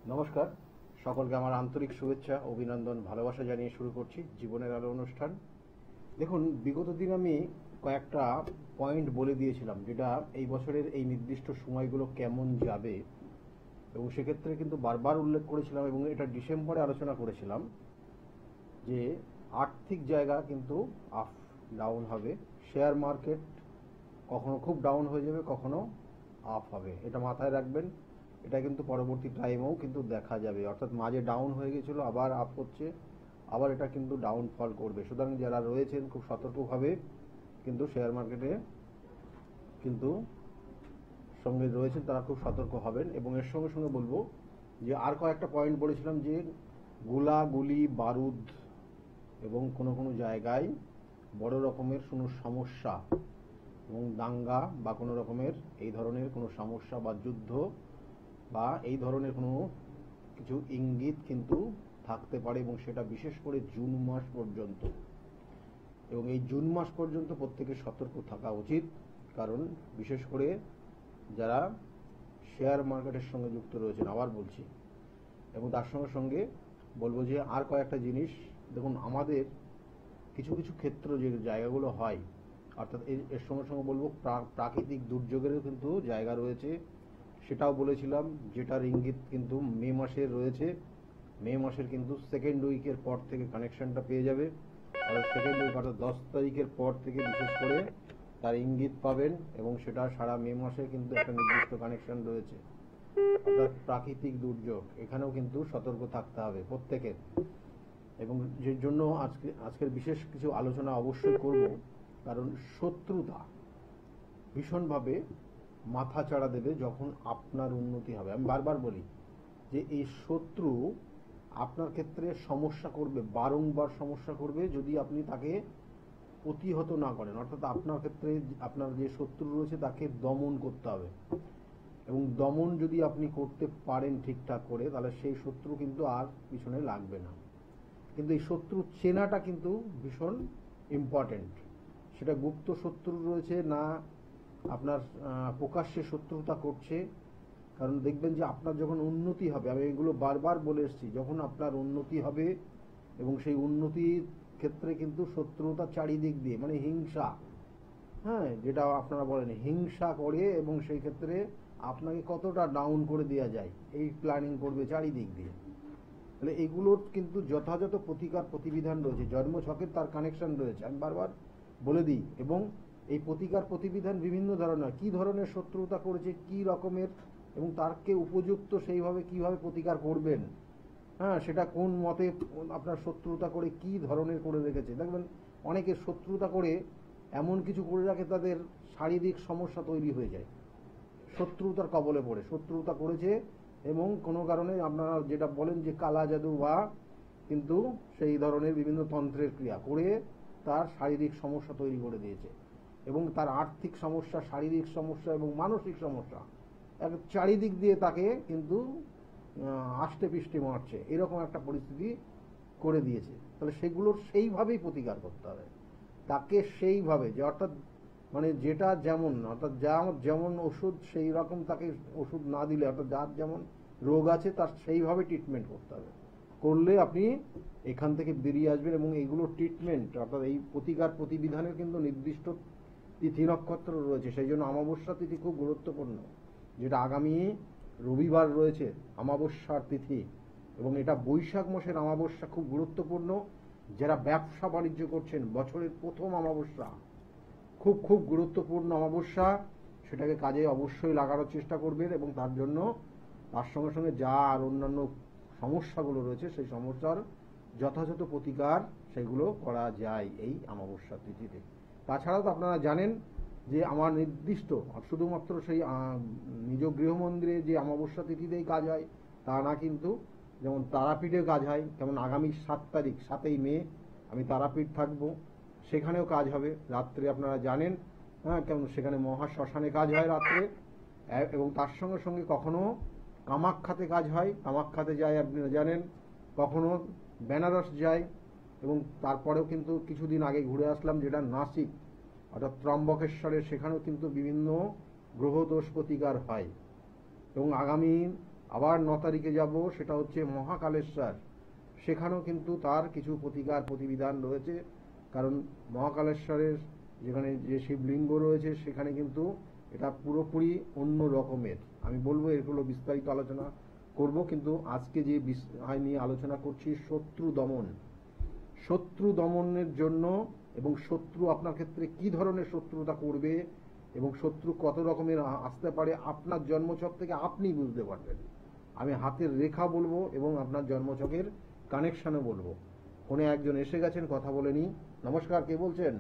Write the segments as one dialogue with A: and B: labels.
A: নমস্কার, সকলকে আমার আন্তরিক শুভেচ্ছা, অভিনন্দন, ভালোবাসা জানিয়ে শুরু করছি জীবনের আলো অনুষ্ঠান। দেখুন, বিগত দিন আমি কয়েকটা পয়েন্ট বলে দিয়েছিলাম যেটা এই বছরের এই নির্দিষ্ট সময়গুলো কেমন যাবে, এবং সেক্ষেত্রে কিন্তু বারবার উল্লেখ করেছিলাম এবং এটা ডিসেম্বরে আলোচনা করেছিলাম যে আর্থিক জায়গা কিন্তু আপ ডাউন হবে। শেয়ার মার্কেট কখনো খুব ডাউন হয়ে যাবে, কখনো আপ হবে, এটা মাথায় রাখবেন। এটা কিন্তু পরবর্তী টাইমেও কিন্তু দেখা যাবে, অর্থাৎ মাঝে ডাউন হয়ে গেছিল, আবার আপ হচ্ছে, আবার এটা কিন্তু ডাউনফল করবে। সুতরাং যারা রয়েছেন খুব সতর্কভাবে কিন্তু শেয়ার মার্কেটে কিন্তু সঙ্গে রয়েছেন তারা খুব সতর্ক হবেন। এবং এর সঙ্গে সঙ্গে বলবো যে আর কয়েকটা পয়েন্ট বলেছিলাম যে গোলাগুলি বারুদ এবং কোনো কোনো জায়গায় বড় রকমের কোনো সমস্যা এবং দাঙ্গা বা কোনো রকমের এই ধরনের কোনো সমস্যা বা যুদ্ধ বা এই ধরনের কোনো কিছু ইঙ্গিত কিন্তু থাকতে পারে, এবং সেটা বিশেষ করে জুন মাস পর্যন্ত। এবং এই জুন মাস পর্যন্ত প্রত্যেকের সতর্ক থাকা উচিত, কারণ বিশেষ করে যারা শেয়ার মার্কেটের সঙ্গে যুক্ত রয়েছেন, আবার বলছি। এবং তার সঙ্গে সঙ্গে বলবো যে আর কয়েকটা জিনিস দেখুন, আমাদের কিছু কিছু ক্ষেত্র যে জায়গাগুলো হয়, অর্থাৎ এর সঙ্গে সঙ্গে বলবো প্রাকৃতিক দুর্যোগেরও কিন্তু জায়গা রয়েছে, সেটাও বলেছিলাম, যেটার ইঙ্গিত কিন্তু মে মাসের রয়েছে। মে মাসের কিন্তু সেকেন্ড উইকের পর থেকে কানেকশনটা পেয়ে যাবে, আর সেকেন্ড উইক অর্থাৎ 10 তারিখের পর থেকে বিশেষ করে তার ইঙ্গিত পাবেন, এবং সেটা সারা মে মাসে কিন্তু একটা নির্দিষ্ট কানেকশন রয়েছে। অর্থাৎ প্রাকৃতিক দুর্যোগ, এখানেও কিন্তু সতর্ক থাকতে হবে প্রত্যেকের। এবং যে জন্য আজকের বিশেষ কিছু আলোচনা অবশ্যই করব, কারণ শত্রুতা ভীষণভাবে মাথা চাড়া দেবে যখন আপনার উন্নতি হবে। আমি বারবার বলি যে এই শত্রু আপনার ক্ষেত্রে সমস্যা করবে, বারংবার সমস্যা করবে যদি আপনি তাকে প্রতিহত না করেন। অর্থাৎ আপনার ক্ষেত্রে আপনার যে শত্রু রয়েছে তাকে দমন করতে হবে, এবং দমন যদি আপনি করতে পারেন ঠিকঠাক করে, তাহলে সেই শত্রু কিন্তু আর পিছনে লাগবে না। কিন্তু এই শত্রু চেনাটা কিন্তু ভীষণ ইম্পর্টেন্ট। সেটা গুপ্ত শত্রু রয়েছে না আপনার প্রকাশ্যে শত্রুতা করছে। কারণ দেখবেন যে আপনার যখন উন্নতি হবে, আমি এগুলো বারবার বলে এসেছি, যখন আপনার উন্নতি হবে এবং সেই উন্নতির ক্ষেত্রে কিন্তু শত্রুতা চারিদিক দিয়ে, মানে হিংসা, হ্যাঁ, যেটা আপনারা বলেন হিংসা করে, এবং সেই ক্ষেত্রে আপনাকে কতটা ডাউন করে দেওয়া যায় এই প্ল্যানিং করবে চারিদিক দিয়ে। তাহলে এগুলোর কিন্তু যথাযথ প্রতিকার প্রতিবিধান রয়েছে, জন্মছকের তার কানেকশন রয়েছে, আমি বারবার বলে দিই। এবং এই প্রতিকার প্রতিবিধান বিভিন্ন ধরনের, কি ধরনের শত্রুতা করেছে, কি রকমের, এবং তারকে উপযুক্ত সেইভাবে কিভাবে প্রতিকার করবেন, হ্যাঁ, সেটা কোন মতে আপনার শত্রুতা করে কি ধরনের করে রেখেছে। দেখবেন অনেকে শত্রুতা করে এমন কিছু করে রাখে তাদের শারীরিক সমস্যা তৈরি হয়ে যায়, শত্রুতার কবলে পড়ে, শত্রুতা করেছে এবং কোনো কারণে আপনারা যেটা বলেন যে কালা জাদু বা কিন্তু সেই ধরনের বিভিন্ন তন্ত্রের ক্রিয়া করে তার শারীরিক সমস্যা তৈরি করে দিয়েছে, এবং তার আর্থিক সমস্যা, শারীরিক সমস্যা এবং মানসিক সমস্যা চারিদিক দিয়ে তাকে কিন্তু আষ্টে পিষ্টে মারছে, এরকম একটা পরিস্থিতি করে দিয়েছে। তাহলে সেগুলোর সেইভাবেই প্রতিকার করতে হবে তাকে, সেইভাবে যে অর্থাৎ মানে যেটা যেমন, অর্থাৎ যেমন ওষুধ সেই রকম তাকে ওষুধ না দিলে, অর্থাৎ যার যেমন রোগ আছে তার সেইভাবে ট্রিটমেন্ট করতে হবে, করলে আপনি এখান থেকে বেরিয়ে আসবেন। এবং এইগুলো ট্রিটমেন্ট অর্থাৎ এই প্রতিকার প্রতিবিধানের কিন্তু নির্দিষ্ট তিথি নক্ষত্র রয়েছে, সেই জন্য অমাবস্যা তিথি খুব গুরুত্বপূর্ণ, যেটা আগামী রবিবার রয়েছে অমাবস্যার তিথি, এবং এটা বৈশাখ মাসের অমাবস্যা, খুব গুরুত্বপূর্ণ। যারা ব্যবসা বাণিজ্য করছেন, বছরের প্রথম অমাবস্যা, খুব খুব গুরুত্বপূর্ণ অমাবস্যা, সেটাকে কাজে অবশ্যই লাগানোর চেষ্টা করবেন। এবং তার জন্য তার সঙ্গে সঙ্গে যা আর অন্যান্য সমস্যাগুলো রয়েছে সেই সমস্যার যথাযথ প্রতিকার সেগুলো করা যায় এই অমাবস্যা তিথিতে। তাছাড়াও তো আপনারা জানেন যে আমার নির্দিষ্ট শুধুমাত্র সেই নিজ গৃহমন্দিরে যে অমাবস্যা তিথিতেই কাজ হয় তা না, কিন্তু যেমন তারাপীঠে কাজ হয়, যেমন আগামী 7 তারিখ 7ই মে আমি তারাপীঠ থাকবো, সেখানেও কাজ হবে রাত্রে, আপনারা জানেন, হ্যাঁ, কেমন সেখানে মহা শ্মশানে কাজ হয় রাত্রে। এবং তার সঙ্গে সঙ্গে কখনো কামাখ্যাতে কাজ হয়, কামাখ্যাতে যায় আপনারা জানেন, কখনো বেনারস যায়, এবং তারপরেও কিন্তু কিছুদিন আগে ঘুরে আসলাম যেটা নাসিক অর্থাৎ ত্রম্বকেশ্বরের, সেখানেও কিন্তু বিভিন্ন গ্রহদোষ প্রতিকার হয়। এবং আগামী আবার 9 তারিখে যাব, সেটা হচ্ছে মহাকালেশ্বর। সেখানেও কিন্তু তার কিছু প্রতিকার প্রতিবিধান রয়েছে, কারণ মহাকালেশ্বরের যেখানে যে শিবলিঙ্গ রয়েছে সেখানে কিন্তু এটা পুরোপুরি অন্য রকমের। আমি বলবো এগুলো বিস্তারিত আলোচনা করব, কিন্তু আজকে যে বিষয় নিয়ে আলোচনা করছি শত্রু দমন। শত্রু দমনের জন্য, এবং শত্রু আপনার ক্ষেত্রে কি ধরনের শত্রুতা করবে এবং শত্রু কত রকমের আসতে পারে আপনার জন্মছক থেকে আপনি বুঝতে পারবেন। আমি হাতের রেখা বলবো এবং আপনার জন্মছকের কানেকশনও বলবো। ফোনে একজন এসে গেছেন, কথা বলে নি। নমস্কার, কে বলছেন?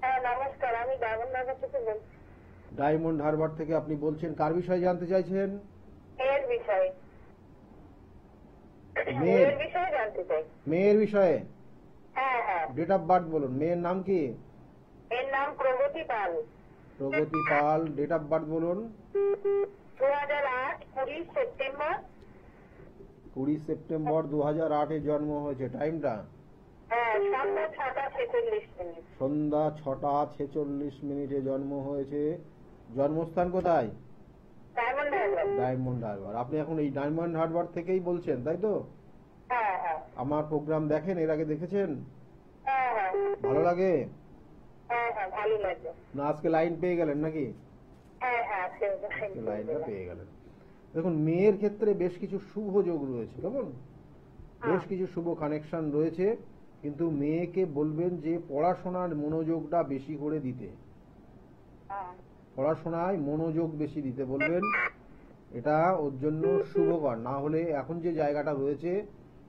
B: হ্যাঁ নমস্কার, আমি ডায়মন্ড হারবার থেকে বলছি।
A: ডায়মন্ড হারবার থেকে আপনি বলছেন, কার বিষয়ে জানতে চাইছেন?
B: মেয়ের বিষয়ে।
A: মেয়ের
B: মেয়ের বিষয়ে জানতে চাই।
A: মেয়ের বিষয়ে?
B: হ্যাঁ হ্যাঁ।
A: ডেট অফ বার্থ বলুন। মেয়ের নাম কি?
B: এর নাম প্রগতি পাল।
A: প্রগতি পাল। ডেট অফ বার্থ বলুন।
B: 2008 20 সেপ্টেম্বর।
A: 20 সেপ্টেম্বর 2008 এ জন্ম হয়েছে। টাইমটা?
B: হ্যাঁ, সন্ধ্যা 6টা 46 মিনিট।
A: সন্ধ্যা 6টা 46 মিনিটে জন্ম হয়েছে। জন্মস্থান কোথায়?
B: ডায়মন্ড হারবার।
A: ডায়মন্ড হারবার। আপনি এখন এই ডায়মন্ড হারবার থেকেই বলছেন, তাই তো?
B: হ্যাঁ হ্যাঁ।
A: আমার প্রোগ্রাম দেখেন? এর আগে দেখেছেন?
B: হ্যাঁ হ্যাঁ।
A: ভালো লাগে?
B: হ্যাঁ হ্যাঁ, ভালো লাগে।
A: না আজকে লাইন পেয়ে গেলেন নাকি?
B: হ্যাঁ হ্যাঁ।
A: আজকে লাইনটা পেয়ে গেলেন। দেখুন, মেয়ের ক্ষেত্রে বেশ কিছু শুভ যোগ রয়েছে, কেমন? বেশ কিছু শুভ কানেকশন রয়েছে, কিন্তু মেয়েকে বলবেন যে পড়াশোনার মনোযোগটা বেশি করে দিতে। পড়াশোনায় মনোযোগ বেশি দিতে বলবেন। এটা ওর জন্য শুভকর। না হলে এখন যে জায়গাটা রয়েছে,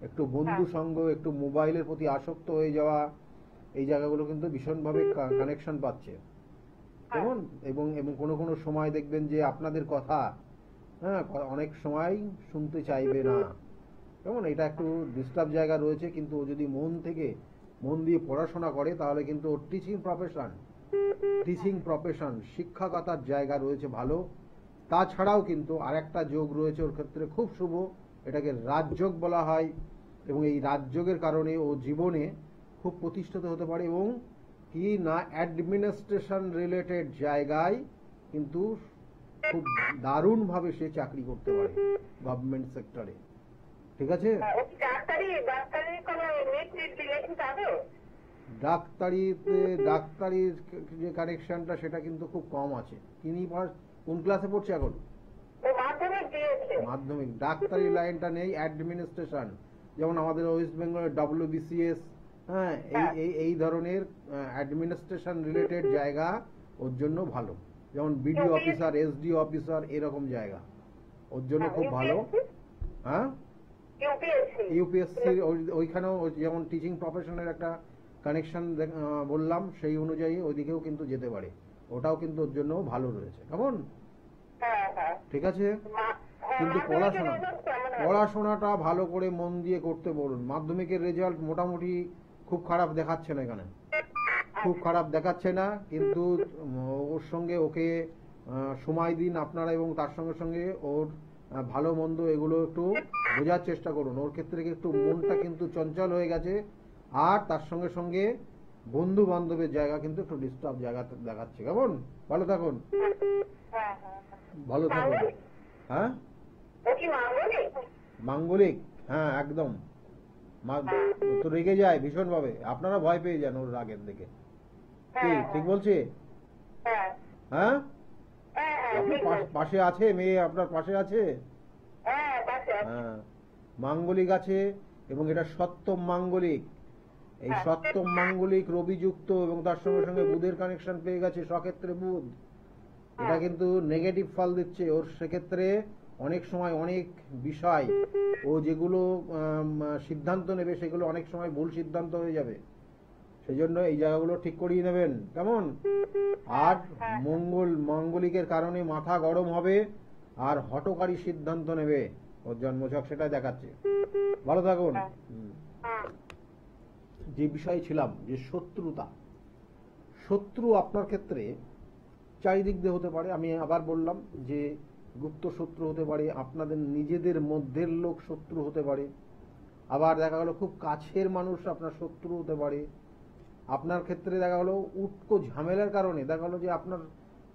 A: একটু বন্ধু সঙ্গ, একটু মোবাইলের প্রতি আসক্ত হয়ে যাওয়া, এই জায়গাগুলো কিন্তু ভীষণভাবে কানেকশন পাচ্ছে, কেমন? এবং এবং কোনো কোনো সময় দেখবেন যে আপনাদের কথা, হ্যাঁ, অনেক সময় শুনতে চাইবে না, কেমন? এটা একটু ডিস্টার্ব জায়গা রয়েছে, কিন্তু ও যদি মন দিয়ে পড়াশোনা করে তাহলে কিন্তু ওর টিচিং প্রফেশন শিক্ষকতার জায়গা রয়েছে ভালো। তাছাড়াও কিন্তু আরেকটা যোগ রয়েছে ওর ক্ষেত্রে খুব শুভ, এটাকে রাজযোগ বলা হয়, এবং এই রাজযোগের কারণে ও জীবনে খুব প্রতিষ্ঠিত হতে পারে, এবং কি না অ্যাডমিনিস্ট্রেশন রিলেটেড জায়গায় কিন্তু খুব দারুণভাবে সে চাকরি করতে পারে গভর্নমেন্ট সেক্টরে। ঠিক আছে? ডাক্তারির যে কানেকশনটা সেটা কিন্তু খুব কম আছে। তিনি কোন ক্লাসে পড়ছে এখন? মাধ্যমিক। ডাক্তারি লাইনটা নেই, অ্যাডমিনিস্ট্রেশন, যেমন আমাদের ওয়েস্ট বেঙ্গলের WBCS, হ্যাঁ, এই ধরনের অ্যাডমিনিস্ট্রেশন রিলেটেড জায়গা ওর জন্য ভালো, যেমন BDO অফিসার, SDO অফিসার, এরকম জায়গা ওর জন্য খুব ভালো। হ্যাঁ, ইউপিএসসি ওইখানেও যেমন টিচিং প্রফেশনের একটা কানেকশন বললাম, সেই অনুযায়ী ওইদিকেও কিন্তু যেতে পারে, ওটাও কিন্তু ওর জন্য ভালো রয়েছে, কেমন? ঠিক আছে, কিন্তু পড়াশোনাটা ভালো করে মন দিয়ে করতে বলুন। মাধ্যমিকের রেজাল্ট মোটামুটি খুব খারাপ দেখাচ্ছে না, এখানে খুব খারাপ দেখাচ্ছে না, কিন্তু ওর সঙ্গে ওকে সময় দিন আপনারা, এবং তার সঙ্গে সঙ্গে ওর ভালো মন্দ এগুলো একটু বোঝার চেষ্টা করুন। ওর ক্ষেত্রে একটু মনটা কিন্তু চঞ্চল হয়ে গেছে, আর তার সঙ্গে সঙ্গে বন্ধু বান্ধবের জায়গা কিন্তু একটু ডিস্টার্ব জায়গা দেখাচ্ছে, কেমন? ভালো থাকুন, ভালো থাকুন। হ্যাঁ, মাঙ্গলিক। হ্যাঁ একদম, তো রেগে যায় ভীষণ ভাবে, আপনারা ভয় পেয়ে যান ওর রাগের দিকে। ঠিক বলছি? হ্যাঁ, আপনার পাশে আছে মেয়ে? আপনার পাশে আছে? হ্যাঁ, মাঙ্গলিক আছে, এবং এটা সপ্তম মাঙ্গলিক। এই সপ্তম মাঙ্গলিক রবিযুক্ত, এবং তার সঙ্গে সঙ্গে বুধের কানেকশন পেয়ে গেছে, স্বক্ষেত্রে বুধ। এটা কিন্তু নেগেটিভ ফল দিচ্ছে ওর। সেক্ষেত্রে অনেক সময় অনেক বিষয় ও যেগুলো সিদ্ধান্ত নেবে সেগুলো অনেক সময় ভুল সিদ্ধান্ত হয়ে যাবে, সেই জন্য এই জায়গাগুলো ঠিক করিয়ে নেবেন, কেমন? আর মাঙ্গলিকের কারণে মাথা গরম হবে আর হঠকারী সিদ্ধান্ত নেবে ওর জন্মছক, সেটাই দেখাচ্ছে। ভালো থাকুন। যে বিষয়ে ছিলাম, যে শত্রু আপনার ক্ষেত্রে চারিদিক দিয়ে হতে পারে। আমি আবার বললাম যে গুপ্ত শত্রু হতে পারে, আপনাদের নিজেদের মধ্যের লোক শত্রু হতে পারে, আবার দেখা গেল খুব কাছের মানুষ আপনার শত্রু হতে পারে। আপনার ক্ষেত্রে দেখা গেল উটকো ঝামেলার কারণে দেখা গেল যে আপনার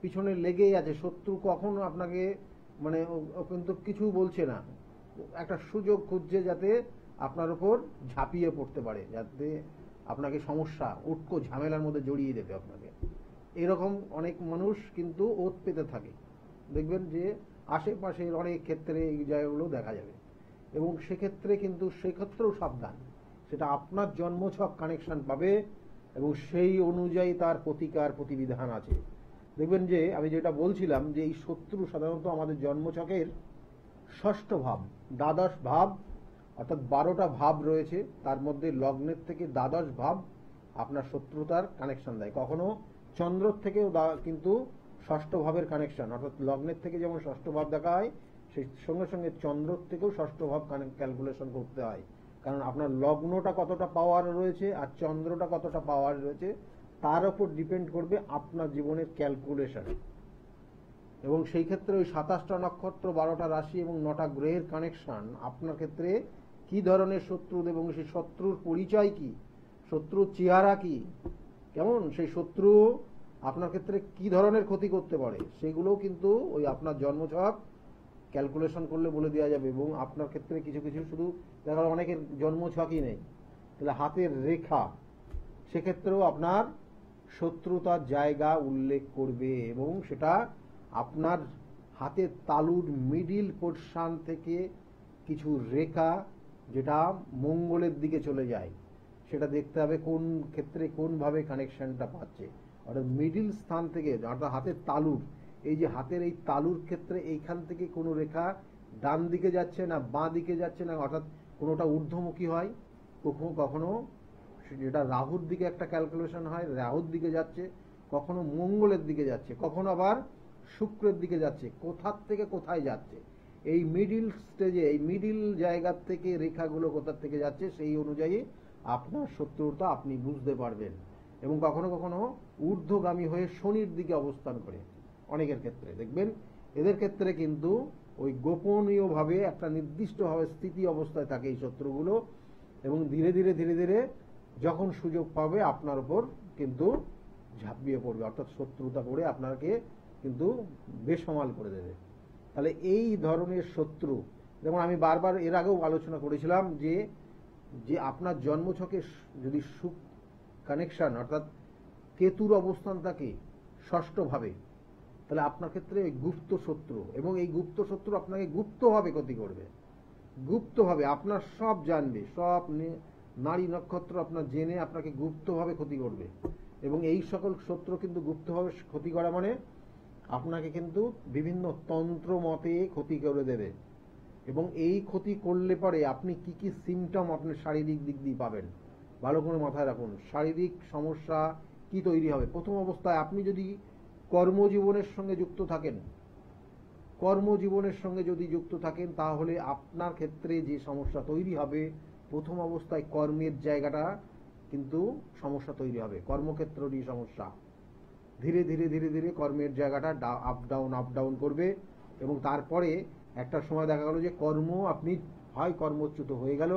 A: পিছনে লেগেই আছে শত্রু, কখনো আপনাকে মানে ও কিন্তু কিছু বলছে না, একটা সুযোগ খুঁজছে যাতে আপনার উপর ঝাঁপিয়ে পড়তে পারে, যাতে আপনাকে সমস্যা উটকো ঝামেলার মধ্যে জড়িয়ে দেবে আপনাকে। এরকম অনেক মানুষ কিন্তু ওত পেতে থাকে, দেখবেন যে আশেপাশের অনেক ক্ষেত্রে এই জায়গাগুলো দেখা যাবে। এবং সেক্ষেত্রেও সাবধান, সেটা আপনার জন্মছক কানেকশন পাবে এবং সেই অনুযায়ী তার প্রতিকার প্রতিবিধান আছে। দেখবেন যে আমি যেটা বলছিলাম যে এই শত্রু সাধারণত আমাদের জন্মছকের ষষ্ঠ ভাব, দ্বাদশ ভাব, অর্থাৎ 12টা ভাব রয়েছে, তার মধ্যে লগ্নের থেকে দ্বাদশ ভাব আপনার শত্রুতার কানেকশন দেয়। কখনো চন্দ্র থেকেও কিন্তু ষষ্ঠ ভাবের কানেকশন, অর্থাৎ লগ্নের থেকে যেমন ষষ্ঠ ভাব দেখা হয়, সেই সঙ্গে সঙ্গে চন্দ্র থেকেও ষষ্ঠ ভাব ক্যালকুলেশন করতে হয়। কারণ আপনার লগ্নটা কতটা পাওয়ার রয়েছে আর চন্দ্রটা কতটা পাওয়ার রয়েছে তার উপর ডিপেন্ড করবে আপনার জীবনের ক্যালকুলেশন। এবং সেই ক্ষেত্রে ওই 27টা নক্ষত্র, 12টা রাশি এবং 9টা গ্রহের কানেকশন আপনার ক্ষেত্রে কি ধরনের শত্রু এবং সেই শত্রুর পরিচয় কি, শত্রুর চেহারা কি, কেমন সেই শত্রু আপনার ক্ষেত্রে কি ধরনের ক্ষতি করতে পারে, সেগুলোও কিন্তু ওই আপনার জন্মছক ক্যালকুলেশন করলে বলে দেওয়া যাবে। এবং আপনার ক্ষেত্রে কিছু কিছু শুধু দেখা গেল অনেকের জন্মছকই নেই, তাহলে হাতের রেখা সেক্ষেত্রেও আপনার শত্রুতার জায়গা উল্লেখ করবে এবং সেটা আপনার হাতের তালুর মিডিল পোর্শন থেকে কিছু রেখা যেটা মঙ্গলের দিকে চলে যায়, সেটা দেখতে হবে কোন ক্ষেত্রে কোনভাবে কানেকশনটা পাচ্ছে। অর্থাৎ মিডিল স্থান থেকে, অর্থাৎ হাতের তালুর, এই যে হাতের এই তালুর ক্ষেত্রে এইখান থেকে কোনো রেখা ডান দিকে যাচ্ছে না বাঁ দিকে যাচ্ছে না, অর্থাৎ কোনোটা ঊর্ধ্বমুখী হয়, কখনো কখনো যেটা রাহুর দিকে একটা ক্যালকুলেশন হয় রাহুর দিকে যাচ্ছে, কখনো মঙ্গলের দিকে যাচ্ছে, কখনো আবার শুক্রের দিকে যাচ্ছে, কোথার থেকে কোথায় যাচ্ছে, এই মিডিল স্টেজে এই মিডিল জায়গার থেকে রেখাগুলো কোথার থেকে যাচ্ছে সেই অনুযায়ী আপনার শত্রুতা আপনি বুঝতে পারবেন। এবং কখনো কখনো ঊর্ধ্বগামী হয়ে শনির দিকে অবস্থান করে অনেকের ক্ষেত্রে দেখবেন, এদের ক্ষেত্রে কিন্তু ওই গোপনীয়ভাবে একটা নির্দিষ্টভাবে স্থিতি অবস্থায় থাকে এই শত্রুগুলো, এবং ধীরে ধীরে ধীরে ধীরে যখন সুযোগ পাবে আপনার উপর কিন্তু ঝাঁপিয়ে পড়বে, অর্থাৎ শত্রুতা করে আপনাকে কিন্তু বেসামাল করে দেবে। তাহলে এই ধরনের শত্রু, যেমন আমি বারবার এর আগেও আলোচনা করেছিলাম যে যে আপনার জন্মছকে যদি সুখ কানেকশন অর্থাৎ কেতুর অবস্থান থাকে ষষ্ঠভাবে, তাহলে আপনার ক্ষেত্রে গুপ্ত শত্রু, এবং এই গুপ্ত শত্রু আপনাকে গুপ্তভাবে ক্ষতি করবে, গুপ্তভাবে আপনার সব জানবে, সব নারী নক্ষত্র আপনার জেনে আপনাকে গুপ্তভাবে ক্ষতি করবে। এবং এই সকল শত্রু কিন্তু গুপ্তভাবে ক্ষতি করা মানে আপনাকে কিন্তু বিভিন্ন তন্ত্র মতে ক্ষতি করে দেবে। এবং এই ক্ষতি করলে পরে আপনি কি কি সিমটম আপনি শারীরিক দিক দিয়ে পাবেন ভালো করে মাথায় রাখুন। শারীরিক সমস্যা কি তৈরি হবে? প্রথম অবস্থায় আপনি যদি কর্মজীবনের সঙ্গে যুক্ত থাকেন, কর্মজীবনের সঙ্গে যদি যুক্ত থাকেন তাহলে আপনার ক্ষেত্রে যে সমস্যা তৈরি হবে, প্রথম অবস্থায় কর্মের জায়গাটা কিন্তু সমস্যা তৈরি হবে, কর্মক্ষেত্রেরই সমস্যা। ধীরে ধীরে ধীরে ধীরে কর্মের জায়গাটা আপ ডাউন করবে, এবং তারপরে একটা সময় দেখা গেল যে কর্ম আপনি হয় কর্মচ্যুত হয়ে গেল,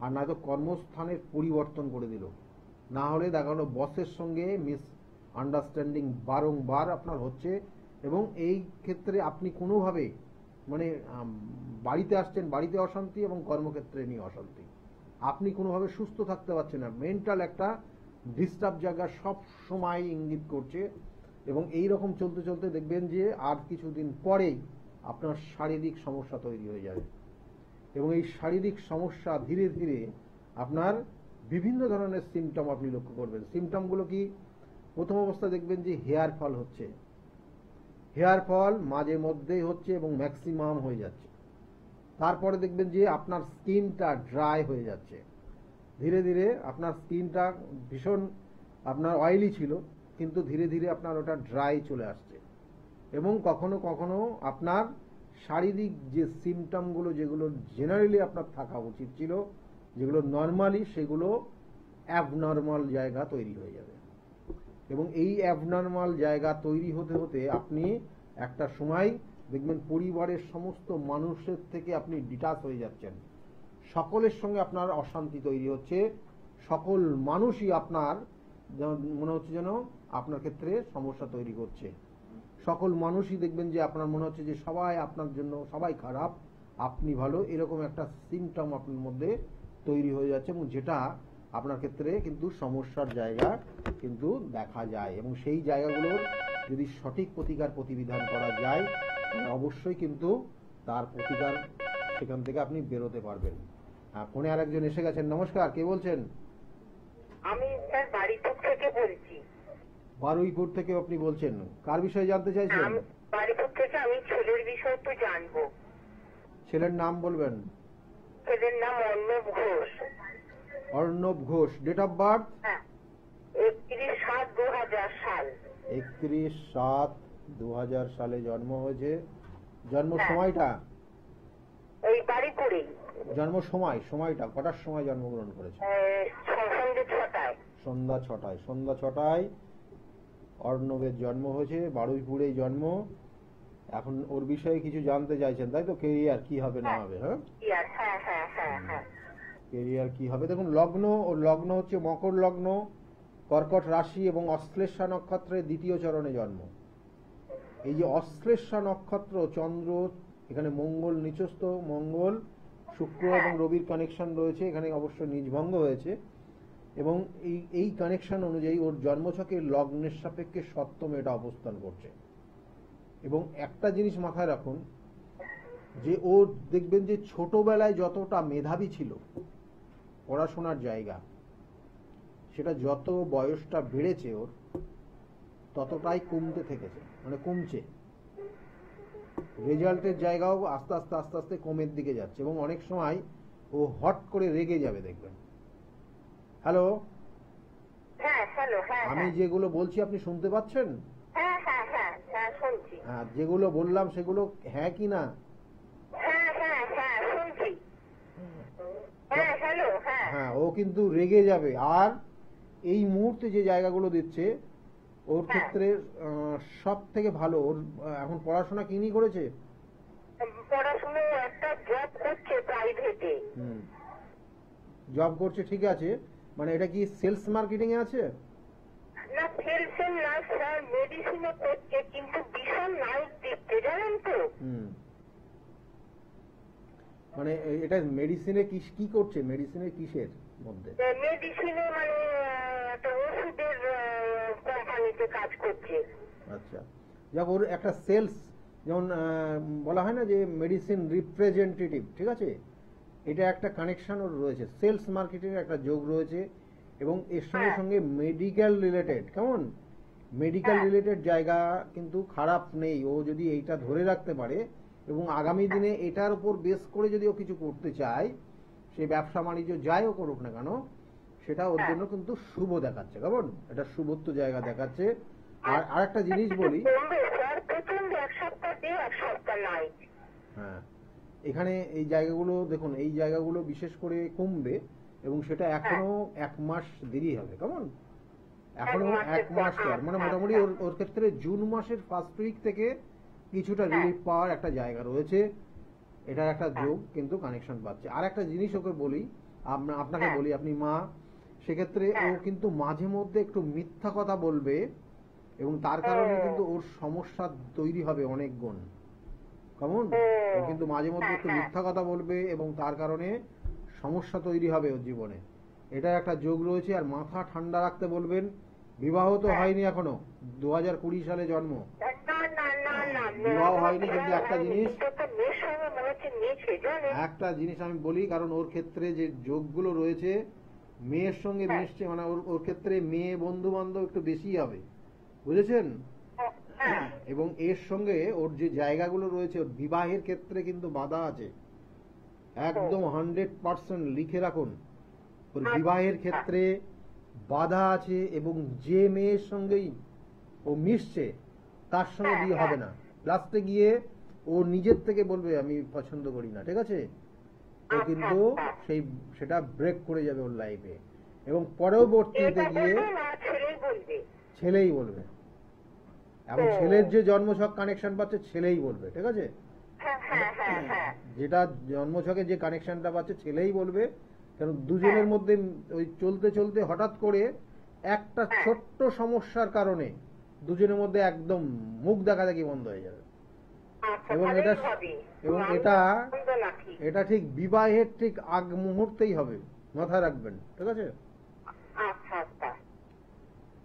A: আর নয়তো কর্মস্থানের পরিবর্তন করে দিল, না হলে দেখা গেল বসের সঙ্গে মিস আন্ডারস্ট্যান্ডিং বারংবার আপনার হচ্ছে, এবং এই ক্ষেত্রে আপনি কোনোভাবে মানে বাড়িতে আসছেন, বাড়িতে অশান্তি এবং কর্মক্ষেত্রে নিয়ে অশান্তি, আপনি কোনোভাবে সুস্থ থাকতে পারছেন না, মেন্টাল একটা ডিস্টার্ব জায়গা সব সময় ইঙ্গিত করছে। এবং এই রকম চলতে চলতে দেখবেন যে আর কিছুদিন পরেই আপনার শারীরিক সমস্যা তৈরি হয়ে যাবে, এবং এই শারীরিক সমস্যা ধীরে ধীরে আপনার বিভিন্ন ধরনের সিমটম আপনি লক্ষ্য করবেন। সিমটমগুলো কি? প্রথম অবস্থায় দেখবেন যে হেয়ার ফল হচ্ছে, হেয়ার ফল মাঝে মধ্যেই হচ্ছে এবং ম্যাক্সিমাম হয়ে যাচ্ছে। তারপরে দেখবেন যে আপনার স্কিনটা ড্রাই হয়ে যাচ্ছে, ধীরে ধীরে আপনার স্কিনটা ভীষণ আপনার অয়েলি ছিল কিন্তু ধীরে ধীরে আপনার ওটা ড্রাই চলে আসছে। এবং কখনো কখনো আপনার শারীরিক যে সিমটমগুলো যেগুলো জেনারেলি আপনার থাকা উচিত ছিল, যেগুলো নর্মালি, সেগুলো অ্যাবনর্মাল জায়গা তৈরি হয়ে যাবে। এবং এই অ্যাবনর্মাল জায়গা তৈরি হতে হতে আপনি একটা সময় দেখবেন পরিবারের সমস্ত মানুষের থেকে আপনি ডিটাচ হয়ে যাচ্ছেন, সকলের সঙ্গে আপনার অশান্তি তৈরি হচ্ছে, সকল মানুষই আপনার মনে হচ্ছে যেন আপনার ক্ষেত্রে সমস্যা তৈরি করছে, সকল মানুষই দেখবেন যে আপনার মনে হচ্ছে যে সবাই আপনার জন্য সবাই খারাপ, আপনি ভালো, এরকম একটা সিমটম আপনার মধ্যে তৈরি হয়ে যাচ্ছে, এবং যেটা আপনার ক্ষেত্রে কিন্তু সমস্যার জায়গা কিন্তু দেখা যায়, এবং সেই জায়গাগুলোর যদি সঠিক প্রতিকার প্রতিবিধান করা যায় তাহলে অবশ্যই কিন্তু তার প্রতিকার সেখান থেকে আপনি বেরোতে পারবেন। ফোনে আর একজন এসে গেছেন। নমস্কার, কে বলছেন?
B: আমি স্যার বাড়িপুর থেকে বলছি।
A: বারুইপুর থেকে আপনি বলছেন, কার বিষয়ে জানতে চাইছেন?
B: আমি বাড়িপুর থেকে আমি ছেলের বিষয় একটু জানবো।
A: ছেলের নাম বলবেন?
B: ছেলের নাম Arnab Ghosh.
A: Arnab Ghosh. Date of birth?
B: হ্যাঁ, 31/7/2000 সাল।
A: 31/7/2000 সালে জন্ম হয়েছে। জন্ম
B: হ্যাঁ।
A: সময়টা?
B: ওই বাড়িপুরেই।
A: জন্ম সময়টা কটার সময় জন্মগ্রহণ করেছে?
B: সন্ধ্যে 6টায়।
A: সন্ধ্যা 6টায়। সন্ধ্যা 6টায় অর্ণবের জন্ম হয়েছে, বারুইপুরেই জন্ম। এখন ওর বিষয়ে কিছু জানতে চাইছেন, তাই তো? কেরিয়ার কি হবে না হবে? হ্যাঁ,
B: হ্যাঁ হ্যাঁ হ্যাঁ হ্যাঁ।
A: কেরিয়ার কি হবে? দেখুন, লগ্ন, ওর লগ্ন হচ্ছে মকর লগ্ন, কর্কট রাশি এবং অশ্লেষা নক্ষত্রের দ্বিতীয় চরণে জন্ম। এই যে অশ্লেষা নক্ষত্র, চন্দ্র, এখানে মঙ্গল নিচস্থ, মঙ্গল শুক্র এবং রবির কানেকশন রয়েছে, এখানে অবশ্য নিজভঙ্গ হয়েছে, এবং এই কানেকশন অনুযায়ী ওর জন্মছকের লগ্নের সাপেক্ষে সপ্তমে এটা অবস্থান করছে। এবং একটা জিনিস মাথায় রাখুন, যে ওর দেখবেন যে ছোটবেলায় যতটা মেধাবী ছিল পড়াশোনার জায়গা, সেটা যত বয়সটা বেড়েছে ওর ততটাই কমতে থেকেছে, মানে কমছে। রেজাল্টের জায়গাও আস্তে আস্তে আস্তে আস্তে কমের দিকে যাচ্ছে, এবং অনেক সময় ও হট করে রেগে যাবে দেখবেন। হ্যালো,
B: হ্যাঁ হ্যালো। হ্যাঁ
A: আমি যেগুলো বলছি আপনি শুনতে পাচ্ছেন?
B: হ্যাঁ হ্যাঁ হ্যাঁ হ্যাঁ শুনছি।
A: হ্যাঁ, যেগুলো বললাম সেগুলো হ্যাঁ কি না?
B: হ্যাঁ হ্যাঁ হ্যাঁ শুনছি। হ্যাঁ হ্যালো। হ্যাঁ
A: হ্যাঁ, ও কিন্তু রেগে যাবে। আর এই মুহূর্তে যে জায়গাগুলো দিচ্ছে ওর ক্ষেত্রে সব থেকে ভালো, ওর এখন পড়াশোনা কি নিয়ে করেছে?
B: পড়াশোনা একটা জব করছে প্রাইভেটে।
A: জব করছে, ঠিক আছে। মানে এটা কি সেলস মার্কেটিং এ আছে?
B: না, সেলসের না স্যার, মেডিসিনে করছে, কিন্তু ভীষণ নাইট দিচ্ছে জানেন তো।
A: মানে এটা মেডিসিনে কি করছে? মেডিসিনের কিসের মধ্যে?
B: মেডিসিনে মানে একটা ওষুধের কোম্পানিতে কাজ করছে।
A: আচ্ছা, যাক, ওর একটা সেলস, যেমন বলা হয় না যে মেডিসিন রিপ্রেজেন্টেটিভ, ঠিক আছে, এটা একটা কানেকশন ওর রয়েছে, সেলস মার্কেটিং একটা যোগ রয়েছে, এবং এর সঙ্গে সঙ্গে মেডিকেল রিলেটেড, কেমন মেডিকেল রিলেটেড জায়গা কিন্তু খারাপ নেই। ও যদি এইটা ধরে রাখতে পারে এবং আগামী দিনে এটার উপর বেস করে যদি ও কিছু করতে চায়, সে ব্যবসা বাণিজ্য যাই ও করুক না কেন, সেটা ওর জন্য কিন্তু শুভ দেখাচ্ছে, কেমন এটা শুভত্ব জায়গা দেখাচ্ছে। আর আরেকটা জিনিস বলি, হ্যাঁ, এখানে এই জায়গাগুলো দেখুন, এই জায়গাগুলো বিশেষ করে কমবে, এবং সেটা এখনো 1 মাস দেরি হবে, কেমন এখনো 1 মাস পর, মানে মোটামুটি ওর ক্ষেত্রে জুন মাসের ফার্স্ট উইক থেকে কিছুটা রিলিফ পাওয়ার একটা জায়গা রয়েছে। এটার একটা যোগ কিন্তু কানেকশন পাচ্ছে। আর একটা জিনিস ওকে বলি, আপনাকে বলি, আপনি মা, সেক্ষেত্রে ও কিন্তু মাঝে মধ্যে একটু মিথ্যা কথা বলবে, এবং তার কারণে কিন্তু ওর সমস্যা তৈরি হবে অনেক গুণ, কেমন ও কিন্তু মাঝে মধ্যে একটু মিথ্যা কথা বলবে, এবং তার কারণে সমস্যা তৈরি হবে ওর জীবনে। এটা একটা যোগ রয়েছে। আর মাথা ঠান্ডা রাখতে বলবেন। বিবাহ তো হয়নি এখনো, 2020 সালে জন্ম, বিবাহ হয়নি, কিন্তু একটা জিনিস আমি বলি, কারণ ওর ক্ষেত্রে যে যোগগুলো রয়েছে, মেয়ের সঙ্গে মিশছে, মানে ওর ক্ষেত্রে মেয়ে বন্ধু বান্ধব একটু বেশি হবে, বুঝেছেন? এবং এর সঙ্গে ওর যে জায়গাগুলো রয়েছে, ওর বিবাহের ক্ষেত্রে কিন্তু বাধা আছে, একদম 100% লিখে রাখুন। ওর বিবাহের ক্ষেত্রে বাধা আছে, এবং যে মেয়ের সঙ্গেই ও মিশছে তার সঙ্গে বিয়ে হবে না। লাস্টে গিয়ে ও নিজের থেকে বলবে আমি পছন্দ করি না, ঠিক আছে? ও কিন্তু সেটা ব্রেক করে যাবে ওর লাইফে, এবং পরবর্তীতে গিয়ে ছেলেই বলবে। এবং ছেলের যে জন্মছক কানেকশন পাচ্ছে ছেলেই বলবে, ঠিক আছে? যেটা জন্মছকে যে কানেকশনটা পাচ্ছে ছেলেই বলবে, কারণ দুজনের মধ্যে ওই চলতে চলতে হঠাৎ করে একটা ছোট্ট সমস্যার কারণে দুজনের মধ্যে একদম মুখ দেখাদেখি বন্ধ হয়ে যাবে। এবং এটা এটা ঠিক বিবাহের ঠিক আগ মুহূর্তেই হবে, মাথায় রাখবেন, ঠিক আছে?
B: আচ্ছা আচ্ছা।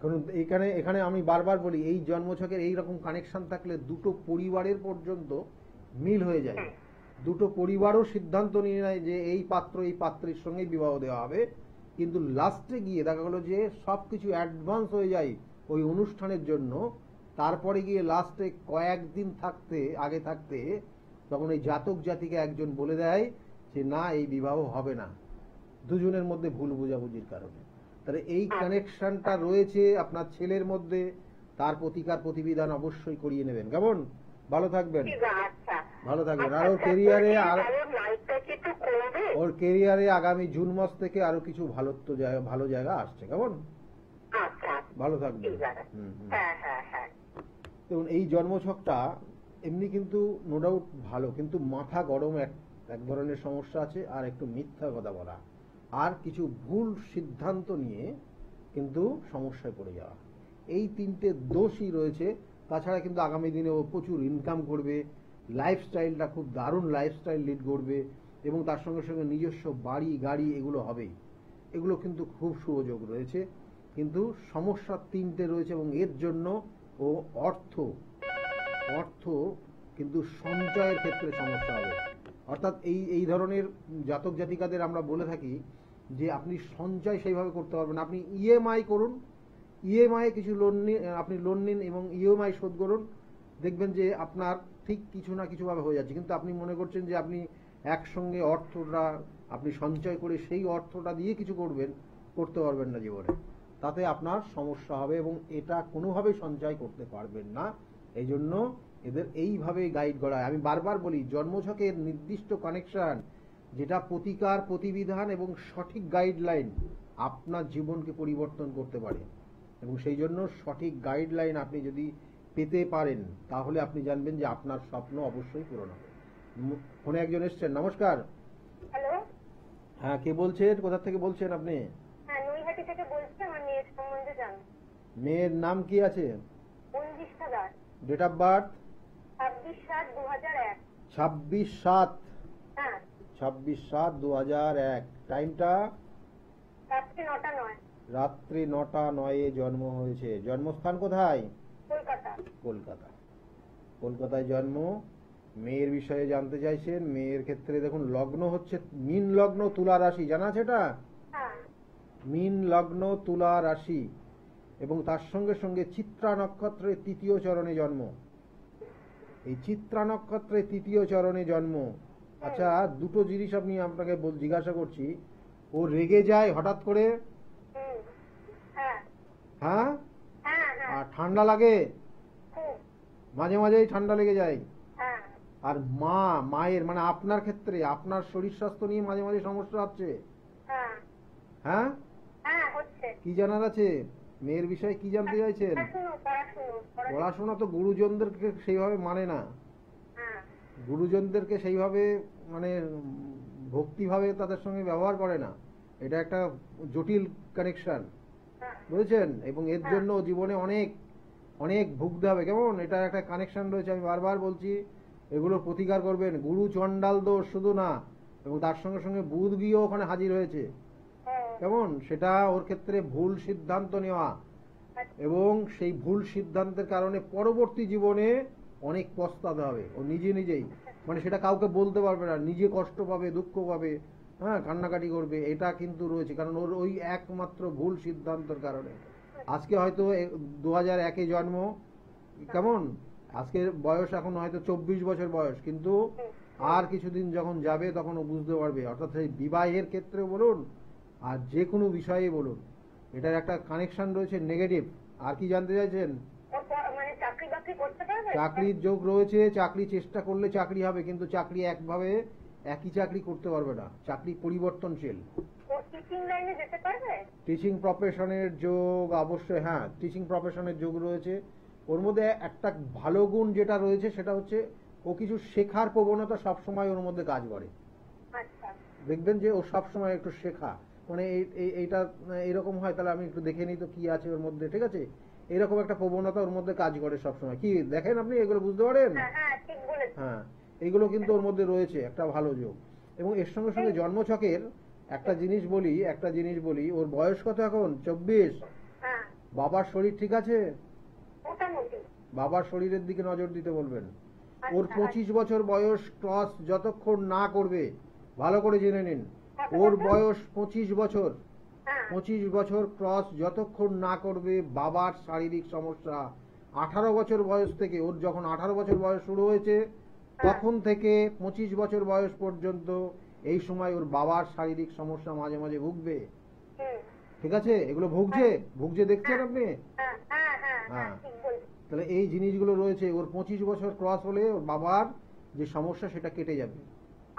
A: কারণ এখানে এখানে আমি বারবার বলি, এই জন্মছকের এই রকম কানেকশন থাকলে দুটো পরিবারের পর্যন্ত মিল হয়ে যায়। দুটো পরিবারও সিদ্ধান্ত নিয়ে নেয় যে এই পাত্র এই পাত্রের সঙ্গে বিবাহ দেওয়া হবে, কিন্তু লাস্টে গিয়ে দেখা গেলো যে সবকিছু অ্যাডভান্স হয়ে যায় ওই অনুষ্ঠানের জন্য। তারপরে গিয়ে লাস্টে কয়েকদিন আগে থাকতে তখন এই জাতক জাতিকে একজন বলে দেয় যে না, এই বিবাহ হবে না, দুজনের মধ্যে ভুল বোঝাবুঝির কারণে। তাহলে এই কানেকশনটা রয়েছে আপনার ছেলের মধ্যে, তার প্রতিকার প্রতিবিধান অবশ্যই করিয়ে নেবেন। কেমন? ভালো থাকবেন, ভালো থাকবেন। আর ওর কেরিয়ারে ওর কেরিয়ারে আগামী জুন মাস থেকে আরো কিছু ভালো জায়গা আসছে। কেমন? ভালো থাকবেন। দেখুন, এই জন্মছকটা এমনি কিন্তু নো ডাউট ভালো, কিন্তু মাথা গরম এক ধরনের সমস্যা আছে, আর একটু মিথ্যা কথা বলা, আর কিছু ভুল সিদ্ধান্ত নিয়ে কিন্তু সমস্যায় পড়ে যাওয়া, এই তিনটে দোষই রয়েছে। তাছাড়া কিন্তু আগামী দিনে ও প্রচুর ইনকাম করবে, লাইফস্টাইলটা খুব দারুণ লাইফস্টাইল লিড করবে, এবং তার সঙ্গে সঙ্গে নিজস্ব বাড়ি গাড়ি এগুলো হবেই। এগুলো কিন্তু খুব সুযোগ রয়েছে, কিন্তু সমস্যা তিনটে রয়েছে, এবং এর জন্য ও অর্থ কিন্তু সঞ্চয়ের ক্ষেত্রে সমস্যা হবে। অর্থাৎ এই ধরনের জাতক জাতিকাদের আমরা বলে থাকি যে আপনি সঞ্চয় সেইভাবে করতে পারবেন। আপনি ইএমআই করুন, ইএমআই কিছু আপনি লোন নিন এবং ইএমআই শোধ করুন, দেখবেন যে আপনার ঠিক কিছু না কিছুভাবে হয়ে যাচ্ছে। কিন্তু আপনি মনে করছেন যে আপনি একসঙ্গে অর্থটা আপনি সঞ্চয় করে সেই অর্থটা দিয়ে কিছু করতে পারবেন না জীবনে, তাতে আপনার সমস্যা হবে, এবং এটা কোনোভাবে সঞ্চয় করতে পারবেন না। এই জন্য এদের এইভাবে গাইড করা হয়। আমি বারবার বলি, জন্মছকের নির্দিষ্ট কানেকশন, যেটা প্রতিকার প্রতিবিধান এবং সঠিক গাইডলাইন আপনার জীবনকে পরিবর্তন করতে পারে, এবং সেই জন্য সঠিক গাইডলাইন আপনি যদি পেতে পারেন তাহলে আপনি জানবেন যে আপনার স্বপ্ন অবশ্যই পূরণ হবে। ফোনে একজন এসছেন। নমস্কার।
B: হ্যালো।
A: হ্যাঁ, কে বলছেন? কোথা থেকে বলছেন আপনি?
B: হ্যাঁ, নৈহাটি থেকে বলছি। আমার মেয়ের সম্বন্ধে জানো?
A: মেয়ের নাম কি আছে?
B: Anjishtha Das.
A: Date of birth?
B: 26/7/2001।
A: 26/7।
B: হ্যাঁ।
A: 26/7/2001। টাইমটা?
B: রাত্রি 9টা 9।
A: রাত্রি 9টা 9 জন্ম হয়েছে। জন্মস্থান কোথায়?
B: কলকাতা।
A: কলকাতায় জন্ম। মেয়ের বিষয়ে জানতে চাইছেন। মেয়ের ক্ষেত্রে দেখুন, লগ্ন হচ্ছে মীন লগ্ন তুলা রাশি, জানা আছে এটা?
B: হ্যাঁ।
A: মীন লগ্ন তুলা রাশি, এবং তার সঙ্গে সঙ্গে চিত্রা নক্ষত্রের 3য় চরণে জন্ম। এই চিত্রা নক্ষত্রের 3য় চরণে জন্ম। আচ্ছা, দুটো জিনিস আমি আপনাকে জিজ্ঞাসা করছি। ও রেগে যায় হঠাৎ করে? হ্যাঁ। আর ঠান্ডা লাগে? মাঝে মাঝেই ঠান্ডা লেগে যায়। আর মায়ের মানে আপনার ক্ষেত্রে আপনার শরীর স্বাস্থ্য নিয়ে মাঝে মাঝে সমস্যা হচ্ছে? হ্যাঁ, কি জানার আছে? মেয়ের বিষয়ে কি জানতে চাইছেন? পড়াশোনা তো গুরুজনদেরকে সেইভাবে মানে না, গুরুজনদেরকে সেইভাবে মানে ভক্তিভাবে তাদের সঙ্গে ব্যবহার করে না। এটা একটা জটিল কানেকশন, বুঝেছেন? এবং এর জন্য জীবনে অনেক অনেক ভুগতে হবে। কেমন? এটা একটা কানেকশন রয়েছে, আমি বারবার বলছি, এগুলো প্রতিকার করবেন। গুরু চণ্ডাল দোষ শুধু না, এবং তার সঙ্গে সঙ্গে বুধ গিয়েও ওখানে হাজির হয়েছে। কেমন? সেটা ওর ক্ষেত্রে ভুল সিদ্ধান্ত নেওয়া, এবং সেই ভুল সিদ্ধান্তের কারণে পরবর্তী জীবনে অনেক পস্তাতে হবে। ও নিজেই মানে সেটা কাউকে বলতে পারবে না, নিজে কষ্ট পাবে, দুঃখ পাবে, হ্যাঁ, কান্নাকাটি করবে। এটা কিন্তু রয়েছে, কারণ ওর ওই একমাত্র ভুল সিদ্ধান্তের কারণে। আজকে হয়তো 2001-এ জন্ম, কেমন? আজকের বয়স এখন হয়তো 24 বছর বয়স, কিন্তু আর কিছুদিন যখন যাবে তখন ও বুঝতে পারবে। অর্থাৎ সেই বিবাহের ক্ষেত্রে বলুন আর যে কোনো বিষয়ে বলুন, এটার একটা কানেকশন রয়েছে নেগেটিভ। আর কি জানতে চাইছেন? চাকরির যোগ রয়েছে, চাকরি চেষ্টা করলে চাকরি হবে, কিন্তু চাকরি একই চাকরি করতে পারবে না, চাকরি পরিবর্তনশীল। টিচিং প্রফেশনের যোগ অবশ্যই, হ্যাঁ, টিচিং প্রফেশনের যোগ রয়েছে। ওর মধ্যে একটা ভালো গুণ যেটা রয়েছে সেটা হচ্ছে ও কিছু শেখার প্রবণতা সবসময় ওর মধ্যে কাজ করে। দেখবেন যে ও সবসময় একটু শেখা, মানে এইটা এরকম হয়, তাহলে আমি একটু দেখে নিই তো কি আছে ওর মধ্যে, ঠিক আছে? এরকম একটা প্রবণতা ওর মধ্যে কাজ করে সবসময়। কি দেখেন আপনি? এগুলো বুঝতে পারেন? হ্যাঁ, এইগুলো কিন্তু ওর মধ্যে রয়েছে একটা ভালো যোগ। এবং এর সঙ্গে সঙ্গে জন্মছকের একটা জিনিস বলি ওর বয়স কত এখন? 24।
B: হ্যাঁ,
A: বাবার শরীর ঠিক আছে?
B: মোটামুটি।
A: বাবার শরীরের দিকে নজর দিতে বলবেন। ওর
B: আচ্ছা,
A: 25 বছর বয়স ক্রস যতক্ষণ না করবে, ভালো করে জেনে নিন,
B: কত
A: ওর
B: বছর?
A: বয়স 25 বছর।
B: হ্যাঁ,
A: 25 বছর ক্রস যতক্ষণ না করবে, বাবার শারীরিক সমস্যা 18 বছর বয়স থেকে, ওর যখন 18 বছর বয়স শুরু হয়েছে তখন থেকে 25 বছর বয়স পর্যন্ত এই সময় ওর বাবার শারীরিক সমস্যা মাঝে মাঝে ভুগবে।
B: হুম,
A: ঠিক আছে? এগুলো ভুগছে দেখছেন আপনি?
B: হ্যাঁ, হ্যাঁ, হ্যাঁ, হ্যাঁ,
A: হ্যাঁ।
B: ঠিক বলছেন।
A: তাহলে এই জিনিসগুলো রয়েছে। ওর 25 বছর ক্রস হলে ওর বাবার যে সমস্যা সেটা কেটে যাবে।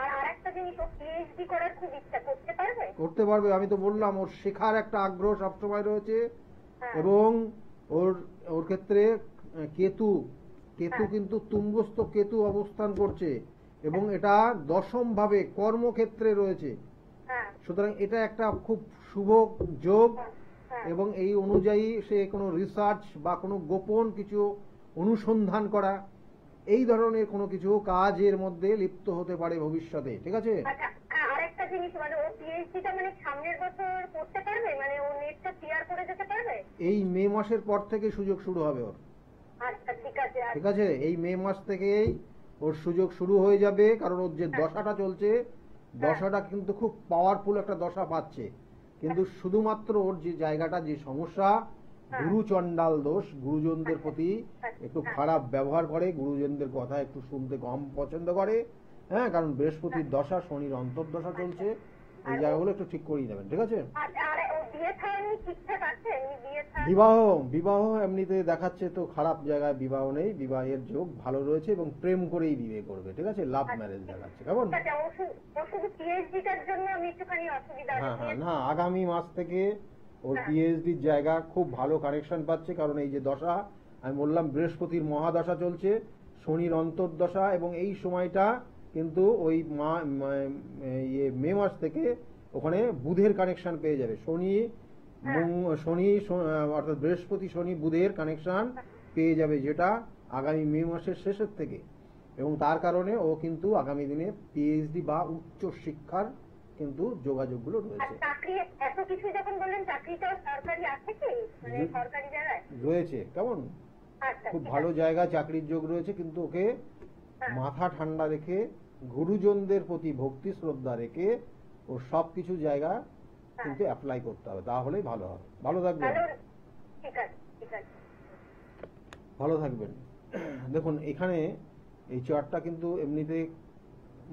B: আর আরেকটা জিনিস, ও পিএইচডি করার খুব ইচ্ছা, করতে পারবে?
A: করতে পারবে, আমি তো বললাম ওর শেখার একটা আগ্রহ সবসময় রয়েছে।
B: হ্যাঁ,
A: এবং ওর ওর ক্ষেত্রে কেতু
B: হ্যাঁ।
A: কিন্তু তুঙ্গস্থ কেতু অবস্থান করছে এবং এটা 10ম ভাবে কর্মক্ষেত্রে রয়েছে।
B: হ্যাঁ,
A: সুতরাং এটা একটা খুব শুভ যোগ
B: হ্যাঁ,
A: এবং এই অনুযায়ী সে কোনো রিসার্চ বা কোনো গোপন কিছু অনুসন্ধান করা, এই ধরনের কোনো কিছু কাজের মধ্যে লিপ্ত হতে পারে ভবিষ্যতে। ঠিক আছে?
B: আচ্ছা, আরেকটা জিনিস, মানে ও পিএইচডিটা মানে সামনের বছর করতে পারবে? মানে ও নেটটা ক্লিয়ার করে যেতে পারবে?
A: এই মে মাসের পর থেকে সুযোগ শুরু হবে ওর।
B: আচ্ছা, ঠিক আছে।
A: ঠিক আছে? এই মে মাস থেকেই ওর সুযোগ শুরু হয়ে যাবে, কারণ ওর যে দশাটা চলছে, দশাটা কিন্তু খুব পাওয়ারফুল একটা দশা পাচ্ছে। কিন্তু শুধুমাত্র ওর যে জায়গাটা, যে সমস্যা, গুরু চণ্ডাল দোষ, গুরুজনদের প্রতি একটু খারাপ ব্যবহার করে, গুরুজনদের কথা একটু শুনতে কম পছন্দ করে। হ্যাঁ, কারণ বৃহস্পতির দশা, শনির অন্তর্দশা চলছে, এই জায়গাগুলো একটু ঠিক করিয়ে নেবেন। ঠিক আছে?
B: আর ও বিয়ে থা এমনি ঠিকঠাক আছে? এমনি বিয়ে থা?
A: বিবাহ এমনিতে দেখাচ্ছে তো খারাপ জায়গায় বিবাহ নেই, বিবাহের যোগ ভালো রয়েছে এবং প্রেম করেই বিয়ে করবে। ঠিক আছে? লাভ ম্যারেজ দেখাচ্ছে। কেমন?
B: আচ্ছা, ও শুধু পিএইচডিটার জন্য আমি একটুখানি অসুবিধা হচ্ছে।
A: না, আগামী মাস থেকে ওর পিএইচডির জায়গা খুব ভালো কানেকশন পাচ্ছে, কারণ এই যে দশা আমি বললাম, বৃহস্পতির মহাদশা চলছে, শনির অন্তর্দশা, এবং এই সময়টা কিন্তু ওই মে মাস থেকে ওখানে বুধের কানেকশন পেয়ে যাবে। অর্থাৎ বৃহস্পতি শনি বুধের কানেকশন পেয়ে যাবে, যেটা আগামী মে মাসের শেষের থেকে, এবং তার কারণে ও কিন্তু আগামী দিনে পিএইচডি বা উচ্চ শিক্ষার কিন্তু যোগাযোগগুলো
B: আর
A: রয়েছে।
B: চাকরি, এত কিছু যখন বললেন, চাকরিটাও সরকারি আছে কি? মানে সরকারি জায়গায়
A: রয়েছে। কেমন?
B: আচ্ছা,
A: খুব
B: ঠিক
A: ভালো
B: আছে।
A: জায়গায় চাকরির যোগ রয়েছে, কিন্তু ওকে মাথা ঠান্ডা রেখে, গুরুজনদের প্রতি ভক্তি শ্রদ্ধা রেখে ও সবকিছু জায়গা কিন্তু অ্যাপ্লাই করতে হবে, তাহলেই ভালো হবে। ভালো থাকবেন।
B: ঠিক আছে, ঠিক আছে।
A: ভালো থাকবেন। দেখুন, এখানে এই চার্টটা কিন্তু এমনিতে,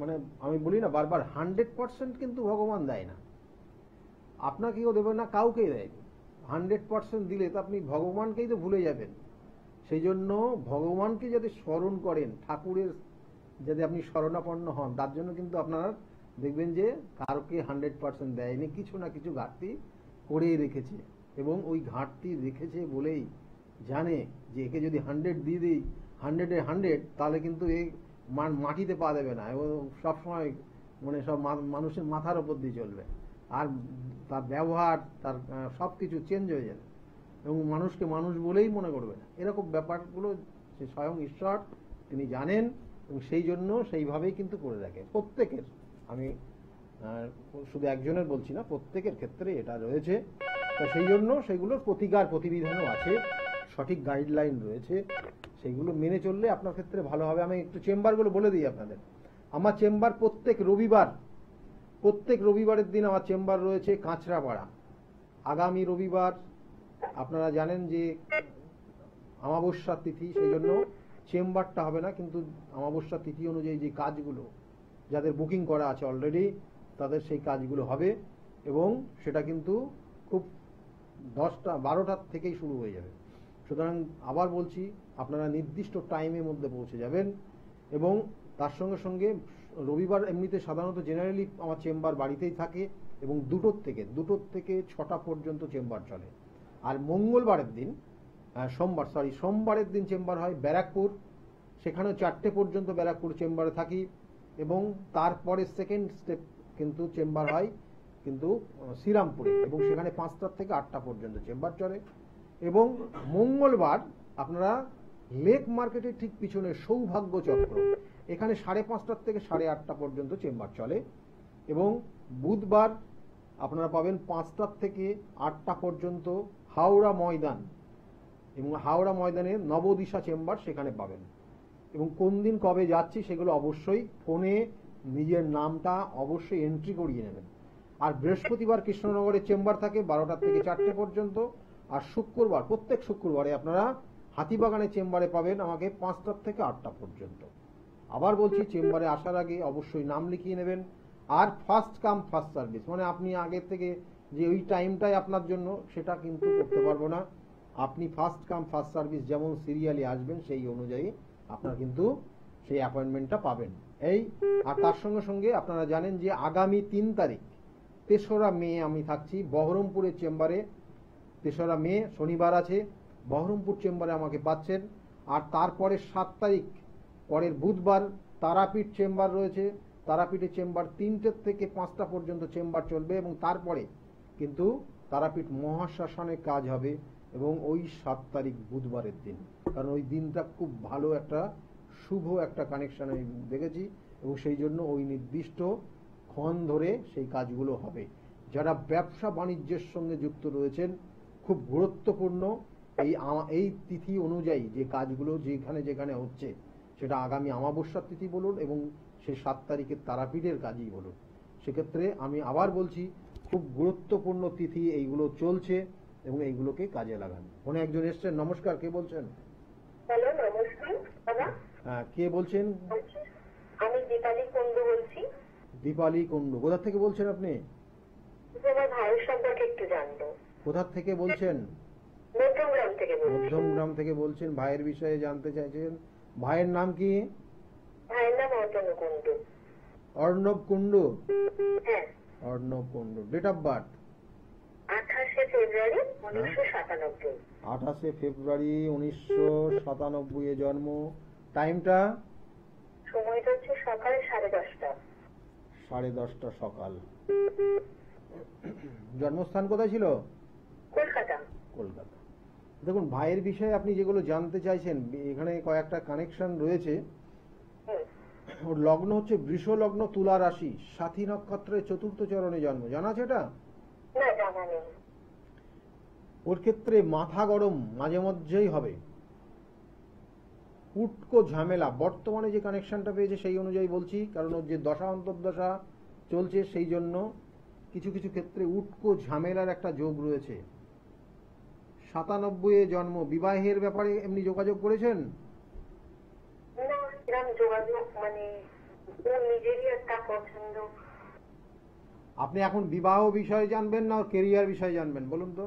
A: মানে আমি বলি না বারবার, 100% কিন্তু ভগবান দেয় না, আপনাকেও দেবে না, কাউকেই দেয়নি। 100% দিলে তো আপনি ভগবানকেই তো ভুলে যাবেন। সেই জন্য ভগবানকে যাতে স্মরণ করেন, ঠাকুরের যাতে আপনি শরণাপন্ন হন, তার জন্য কিন্তু আপনার দেখবেন যে কারোকে 100% দেয়নি, কিছু না কিছু ঘাটতি করেই রেখেছে, এবং ওই ঘাটতি রেখেছে বলেই জানে যে একে যদি 100 দিয়ে দিই, 100-এ 100, তাহলে কিন্তু এই মাটিতে পা দেবে না, এবং সবসময় মানে সব মানুষের মাথার ওপর দিয়ে চলবে, আর তার ব্যবহার, তার সবকিছু চেঞ্জ হয়ে যাবে, এবং মানুষকে মানুষ বলেই মনে করবে না। এরকম ব্যাপারগুলো সে স্বয়ং ঈশ্বর তিনি জানেন, এবং সেই জন্য সেইভাবেই কিন্তু করে রাখে প্রত্যেকের। আমি শুধু একজনের বলছি না, প্রত্যেকের ক্ষেত্রে এটা রয়েছে। তো সেই জন্য সেগুলোর প্রতিকার প্রতিবিধানও আছে, সঠিক গাইডলাইন রয়েছে, সেইগুলো মেনে চললে আপনার ক্ষেত্রে ভালো হবে। আমি একটু চেম্বারগুলো বলে দিই আপনাদের। আমার চেম্বার প্রত্যেক রবিবারের দিন আমার চেম্বার রয়েছে কাঁচরাপাড়া। আগামী রবিবার আপনারা জানেন যে অমাবস্যার তিথি, সেই জন্য চেম্বারটা হবে না, কিন্তু অমাবস্যার তিথি অনুযায়ী যে কাজগুলো যাদের বুকিং করা আছে অলরেডি, তাদের সেই কাজগুলো হবে, এবং সেটা কিন্তু খুব 10টা-12টার থেকেই শুরু হয়ে যাবে। সুতরাং আবার বলছি, আপনারা নির্দিষ্ট টাইমের মধ্যে পৌঁছে যাবেন, এবং তার সঙ্গে সঙ্গে রবিবার এমনিতে সাধারণত জেনারেলি আমার চেম্বার বাড়িতেই থাকে, এবং 2টোর থেকে 6টা পর্যন্ত চেম্বার চলে। আর মঙ্গলবারের দিন, সোমবারের দিন চেম্বার হয় ব্যারাকপুর, সেখানেও 4টে পর্যন্ত ব্যারাকপুর চেম্বারে থাকি, এবং তারপরে সেকেন্ড স্টেপ কিন্তু চেম্বার হয় কিন্তু শ্রীরামপুরে, এবং সেখানে 5টা থেকে 8টা পর্যন্ত চেম্বার চলে। এবং মঙ্গলবার আপনারা লেক মার্কেটের ঠিক পিছনে সৌভাগ্য চক্র, এখানে 5:30 থেকে 8:30 পর্যন্ত চেম্বার চলে, এবং বুধবার আপনারা পাবেন 5টা থেকে 8টা পর্যন্ত হাওড়া ময়দান, এবং হাওড়া ময়দানের নবদিশা চেম্বার সেখানে পাবেন। এবং কোন দিন কবে যাচ্ছি সেগুলো অবশ্যই ফোনে নিজের নামটা অবশ্যই এন্ট্রি করিয়ে নেবেন। আর বৃহস্পতিবার কৃষ্ণনগরের চেম্বার থাকে 12টা থেকে 4টে পর্যন্ত, আর শুক্রবার প্রত্যেক শুক্রবারে আপনারা হাতিবাগানের চেম্বারে পাবেন আমাকে 5টা থেকে 8টা পর্যন্ত। আবার বলছি, চেম্বারে আসার আগে অবশ্যই নাম লিখিয়ে নেবেন। আর ফার্স্ট কাম ফার্স্ট সার্ভিস, মানে আপনি আগের থেকে যে ওই টাইমটাই আপনার জন্য সেটা কিন্তু করতে পারবো না। আপনি ফার্স্ট কাম ফার্স্ট সার্ভিস যেমন সিরিয়ালি আসবেন সেই অনুযায়ী আপনারা কিন্তু সেই অ্যাপয়েন্টমেন্টটা পাবেন। এই আর তার সঙ্গে সঙ্গে আপনারা জানেন যে আগামী 3 তারিখ 3রা মে আমি থাকছি বহরমপুরের চেম্বারে। 3রা মে শনিবার আছে, বহরমপুর চেম্বারে আমাকে পাচ্ছেন। আর তারপরে 7 তারিখ পরের বুধবার তারাপীঠ চেম্বার রয়েছে। তারাপীঠের চেম্বার 3টে থেকে 5টা পর্যন্ত চেম্বার চলবে, এবং তারপরে কিন্তু তারাপীঠ মহাশ্মশানে কাজ হবে, এবং ওই 7 তারিখ বুধবারের দিন, কারণ ওই দিনটা খুব ভালো একটা শুভ একটা কানেকশন আমি দেখেছি, এবং সেই জন্য ওই নির্দিষ্ট ক্ষণ ধরে সেই কাজগুলো হবে। যারা ব্যবসা বাণিজ্যের সঙ্গে যুক্ত রয়েছেন, খুব গুরুত্বপূর্ণ এই তিথি অনুযায়ী যে কাজগুলো যেখানে যেখানে হচ্ছে, সেটা আগামী অমাবস্যার তিথি বলুন এবং সেই 7 তারিখের তারাপীঠের কাজই বলুন, সেক্ষেত্রে আমি আবার বলছি খুব গুরুত্বপূর্ণ তিথি এইগুলো চলছে, এবং এইগুলোকে কাজে লাগান। ফোনে একজন এসছেন, নমস্কার, কে বলছেন?
B: হ্যালো, নমস্কার দাদা।
A: হ্যাঁ, কে বলছেন?
B: আমি দীপালি কুন্ডু বলছি।
A: দীপালি কুন্ডু, কোথা থেকে বলছেন আপনি?
B: আমার ভাইয়ের সম্পর্কে একটু জানবো।
A: কোথা থেকে বলছেন?
B: মধ্যমগ্রাম থেকে বলছি।
A: মধ্যমগ্রাম থেকে বলছেন, ভাইয়ের বিষয়ে জানতে চাইছেন। ভাইয়ের নাম কি?
B: ভাইয়ের নাম অর্ণব কুন্ডু।
A: অর্ণব কুন্ডু?
B: হ্যাঁ।
A: Arnab Kundu. Date of birth?
B: 28শে ফেব্রুয়ারি 1997।
A: 28শে ফেব্রুয়ারি 1997 এ জন্ম। টাইমটা?
B: সময়টা হচ্ছে সকাল 10:30টা।
A: 10:30 সকাল। জন্মস্থান কোথায় ছিল?
B: কলকাতা।
A: কলকাতা। দেখুন, ভাইয়ের বিষয়ে আপনি যেগুলো জানতে চাইছেন, এখানে কয়েকটা কানেকশন রয়েছে। ওর লগ্ন হচ্ছে বৃষ লগ্ন, তুলা রাশি, সাথী নক্ষত্রের 4র্থ চরণে জন্ম। জানা আছে এটা?
B: না, জানা নেই।
A: ওর ক্ষেত্রে মাথা গরম মাঝে মধ্যেই হবে, উটকো ঝামেলা। বর্তমানে যে কানেকশনটা পেয়েছে সেই অনুযায়ী বলছি, কারণ ওর যে দশা অন্তর্দশা চলছে সেই জন্য কিছু কিছু ক্ষেত্রে উটকো ঝামেলার একটা যোগ রয়েছে। 97 এ জন্ম। বিবাহের ব্যাপারে এমনি যোগাযোগ করেছেন?
B: না, এরকম যোগাযোগ মানে ওর নিজেরই একটা পছন্দ।
A: আপনি এখন বিবাহ বিষয়ে জানবেন না ওর কেরিয়ার বিষয়ে জানবেন, বলুন তো?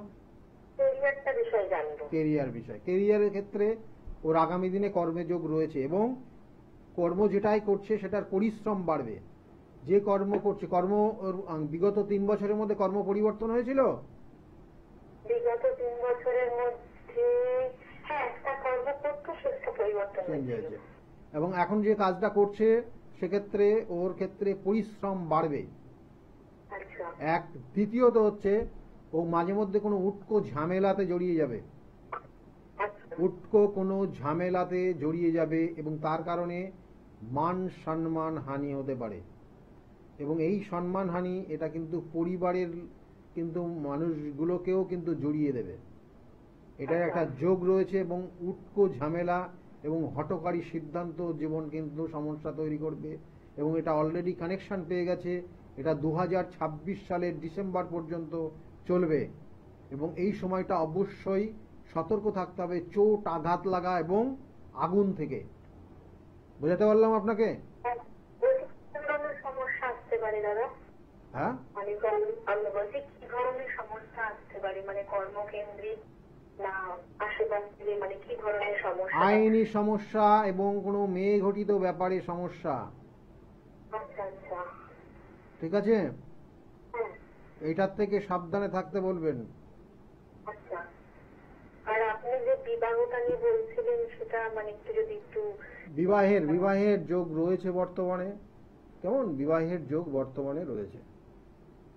B: কেরিয়ারটা বিষয় জানবো।
A: কেরিয়ার বিষয়। কেরিয়ারের ক্ষেত্রে ওর আগামী দিনে কর্মযোগ রয়েছে, এবং কর্ম যেটাই করছে সেটার পরিশ্রম বাড়বে। যে কর্ম করছে, ওর বিগত 3 বছরের মধ্যে কর্ম পরিবর্তন হয়েছিল?
B: বিগত 3 বছরের মধ্যে হ্যাঁ, একটা কর্ম করতো, সেটা পরিবর্তন হয়েছে।
A: এবং এখন যে কাজটা করছে সেক্ষেত্রে ওর ক্ষেত্রে পরিশ্রম বাড়বে।
B: আচ্ছা।
A: এক। দ্বিতীয়ত হচ্ছে ও মাঝে মধ্যে কোনো উটকো ঝামেলাতে জড়িয়ে যাবে। উটকো কোনো ঝামেলাতে জড়িয়ে যাবে, এবং তার কারণে মান সম্মান হানি হতে পারে। এবং এই সম্মান হানি এটা কিন্তু পরিবারের কিন্তু মানুষগুলোকেও কিন্তু জড়িয়ে দেবে। এটার একটা যোগ রয়েছে, এবং উটকো ঝামেলা এবং হঠকারী সিদ্ধান্ত জীবন কিন্তু সমস্যা তৈরি করবে, এবং এটা অলরেডি কানেকশন পেয়ে গেছে। এটা 2026 সালের ডিসেম্বর পর্যন্ত চলবে, এবং এই সময়টা অবশ্যই সতর্ক থাকতে হবে চোট আঘাত লাগা এবং আগুন থেকে। বুঝাতে পারলাম আপনাকে?
B: সমস্যা আসতে পারে দাদা?
A: হ্যাঁ,
B: মানে আমি বলছি কি ধরনের সমস্যা আসতে পারে, মানে কর্মকেন্দ্রিক না আশেপাশে, মানে কি ধরনের সমস্যা?
A: আইনি সমস্যা এবং কোনো মেয়ে ঘটিত ব্যাপারে সমস্যা।
B: আচ্ছা আচ্ছা,
A: ঠিক আছে,
B: হ্যাঁ।
A: এইটার থেকে সাবধানে থাকতে বলবেন।
B: আচ্ছা, আর আপনি যে বিবাহটা নিয়ে বলছিলেন সেটা মানে একটু
A: বিবাহের যোগ রয়েছে বর্তমানে। কেমন বিবাহের যোগ বর্তমানে রয়েছে?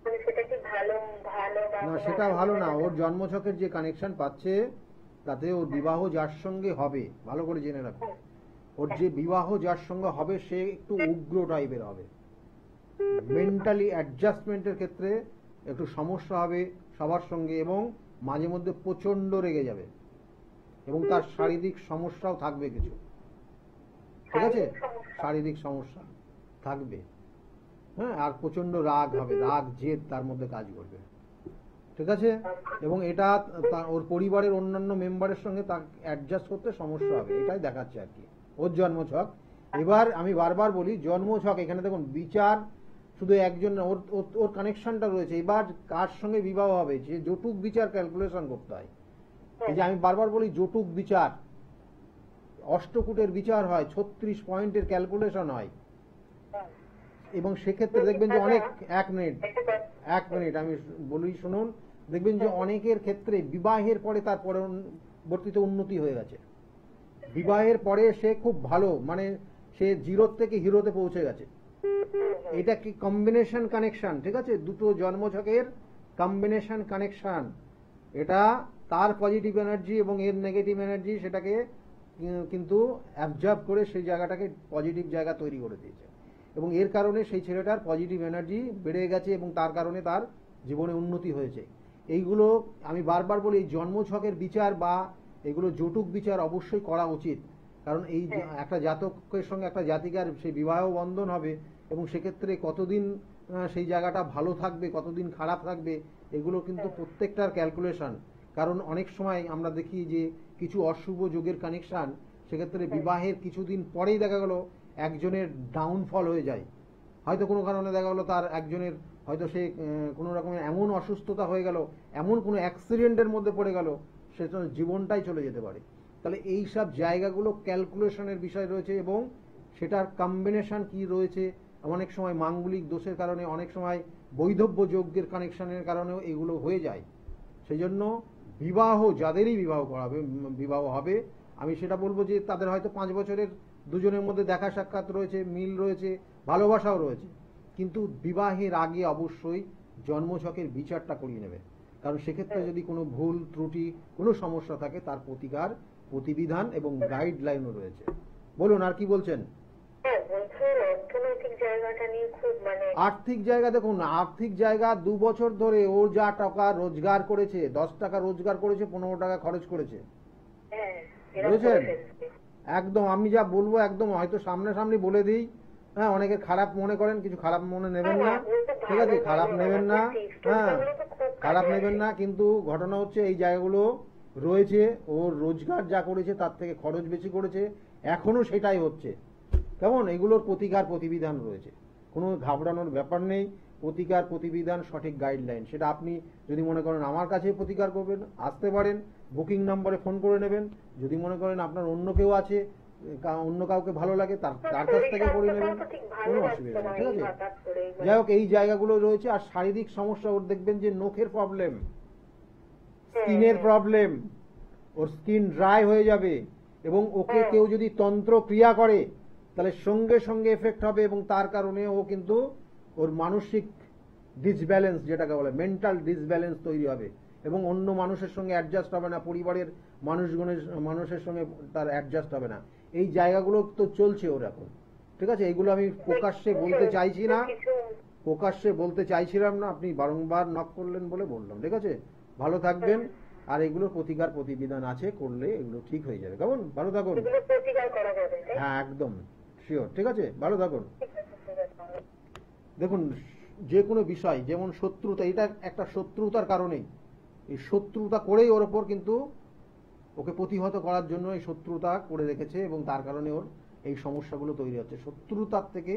B: মানে সেটা কি ভালো ভালো
A: না, সেটা ভালো না। ওর জন্মছকের যে কানেকশন পাচ্ছে তাতে ওর বিবাহ যার সঙ্গে হবে, ভালো করে জেনে রাখুন, ওর যে বিবাহ যার সঙ্গে হবে সে একটু উগ্র টাইপের হবে। মেন্টালি অ্যাডজাস্টমেন্টের ক্ষেত্রে একটু সমস্যা হবে সবার সঙ্গে, এবং মাঝে মধ্যে প্রচণ্ড রেগে যাবে, এবং তার শারীরিক সমস্যাও থাকবে কিছু, ঠিক আছে? শারীরিক সমস্যা থাকবে, হ্যাঁ, আর প্রচণ্ড রাগ হবে, রাগ জেদ তার মধ্যে কাজ করবে, ঠিক আছে? এবং এটা ওর পরিবারের অন্যান্য মেম্বারের সঙ্গে তাকে অ্যাডজাস্ট করতে সমস্যা হবে, এটাই দেখাচ্ছে আর কি ওর জন্মছক। এবার আমি বারবার বলি, জন্মছক এখানে দেখুন বিচার শুধু একজন, ওর ওর কানেকশনটা রয়েছে, এবার কার সঙ্গে বিবাহ হবে যে জটুক বিচার ক্যালকুলেশন করতে হয়। এই যে আমি বারবার বলি জটুক বিচার, অষ্টকূটের বিচার হয়, 36 পয়েন্টের ক্যালকুলেশন হয়, এবং সেক্ষেত্রে দেখবেন যে অনেক, এক মিনিট আমি বলি শুনুন, দেখবেন যে অনেকের ক্ষেত্রে বিবাহের পরে তার পরবর্তীতে উন্নতি হয়ে গেছে, বিবাহের পরে সে খুব ভালো, মানে সে জিরোর থেকে হিরোতে পৌঁছে গেছে। এটা কি কম্বিনেশন কানেকশন, ঠিক আছে? দুটো জন্মছকের কম্বিনেশন কানেকশন, এটা তার পজিটিভ এনার্জি এবং এর নেগেটিভ এনার্জি সেটাকে কিন্তু অ্যাবজর্ব করে সেই জায়গাটাকে পজিটিভ জায়গা তৈরি করে দিয়েছে, এবং এর কারণে সেই ছেলেটার পজিটিভ এনার্জি বেড়ে গেছে এবং তার কারণে তার জীবনে উন্নতি হয়েছে। এইগুলো আমি বারবার বলি, এই জন্মছকের বিচার বা এগুলো জটুক বিচার অবশ্যই করা উচিত, কারণ এই একটা জাতকের সঙ্গে একটা জাতিকার সেই বিবাহ বন্ধন হবে, এবং সেক্ষেত্রে কতদিন সেই জায়গাটা ভালো থাকবে, কতদিন খারাপ থাকবে, এগুলো কিন্তু প্রত্যেকটার ক্যালকুলেশন। কারণ অনেক সময় আমরা দেখি যে কিছু অশুভ যোগের কানেকশন, সেক্ষেত্রে বিবাহের কিছুদিন পরেই দেখা গেল একজনের ডাউনফল হয়ে যায়, হয়তো কোনো কারণে দেখা গেলো তার একজনের হয়তো সে কোনো রকমের এমন অসুস্থতা হয়ে গেল, এমন কোনো অ্যাক্সিডেন্টের মধ্যে পড়ে গেল, সে জীবনটাই চলে যেতে পারে। তাহলে এই সব জায়গাগুলো ক্যালকুলেশনের বিষয় রয়েছে, এবং সেটার কম্বিনেশন কি রয়েছে, অনেক সময় মাঙ্গলিক দোষের কারণে, অনেক সময় বৈধব্য যোগ্যের কানেকশনের কারণেও এগুলো হয়ে যায়। সেই জন্য বিবাহ, যাদেরই বিবাহ হবে, আমি সেটা বলবো যে তাদের হয়তো 5 বছরের দুজনের মধ্যে দেখা সাক্ষাৎ রয়েছে, মিল রয়েছে, ভালোবাসাও রয়েছে, কিন্তু বিবাহের আগে অবশ্যই জন্মছকের বিচারটা করিয়ে নেবে, কারণ সেক্ষেত্রে যদি কোনো ভুল ত্রুটি, কোনো সমস্যা থাকে, তার প্রতিকার, প্রতিবিধান এবং গাইডলাইনও রয়েছে। বলুন আর কি বলছেন? আর্থিক জায়গা দেখুন, আর্থিক জায়গা 2 বছর ধরে ও যা টাকা রোজগার করেছে, 10 টাকা রোজগার করেছে, 15 টাকা খরচ করেছে, বুঝেছেন? একদম আমি যা বলবো একদম হয়তো সামনাসামনি বলে দিই, হ্যাঁ, অনেকে খারাপ মনে করেন, কিছু খারাপ মনে নেবেন না, ঠিক আছে? খারাপ নেবেন না, হ্যাঁ, খারাপ নেবেন না, কিন্তু ঘটনা হচ্ছে এই জায়গাগুলো রয়েছে, ওর রোজগার যা করেছে তার থেকে খরচ বেশি করেছে, এখনো সেটাই হচ্ছে, কেমন? এগুলোর প্রতিকার প্রতিবিধান রয়েছে, কোনো ঘাবড়ানোর ব্যাপার নেই। প্রতিকার প্রতিবিধান, সঠিক গাইডলাইন, সেটা আপনি যদি মনে করেন আমার কাছে প্রতিকার করবেন, আসতে পারেন, বুকিং নম্বরে ফোন করে নেবেন। যদি মনে করেন আপনার অন্য কেউ আছে, অন্য কাউকে ভালো লাগে, তার কাছ থেকে করে নেবেন, কোনো অসুবিধা নেই, ঠিক আছে? যাই হোক, এই জায়গাগুলো রয়েছে। আর শারীরিক সমস্যা, ওর দেখবেন যে নখের প্রবলেম, স্কিনের প্রবলেম, ওর স্কিন ড্রাই হয়ে যাবে, এবং ওকে কেউ যদি তন্ত্র ক্রিয়া করে তাহলে সঙ্গে সঙ্গে এফেক্ট হবে, এবং তার কারণে ও কিন্তু ওর মানসিক ডিসব্যালেন্স, যেটাকে বলে মেন্টাল ডিসব্যালেন্স তৈরি হবে, এবং অন্য মানুষের সঙ্গে অ্যাডজাস্ট হবে না, পরিবারের মানুষের সঙ্গে তার অ্যাডজাস্ট হবে না। এই জায়গাগুলো তো চলছে ওর এখন, ঠিক আছে? এগুলো আমি প্রকাশ্যে বলতে চাইছি না, প্রকাশ্যে বলতে চাইছিলাম না, আপনি বারংবার নক করলেন বলে বললাম, ঠিক আছে? ভালো থাকবেন, আর এগুলোর প্রতিকার প্রতিবিধান আছে, করলে এগুলো ঠিক হয়ে যাবে। কেমন? ভালো থাকুন। হ্যাঁ, একদম শিওর, ঠিক আছে? ভালো থাকুন। দেখুন, যে কোনো বিষয়, যেমন শত্রুতা, এটা একটা শত্রুতার কারণেই, এই শত্রুতা করেই ওর ওপর কিন্তু ওকে প্রতিহত করার জন্য এই শত্রুতা করে রেখেছে, এবং তার কারণে ওর এই সমস্যাগুলো তৈরি হচ্ছে। শত্রুতার থেকে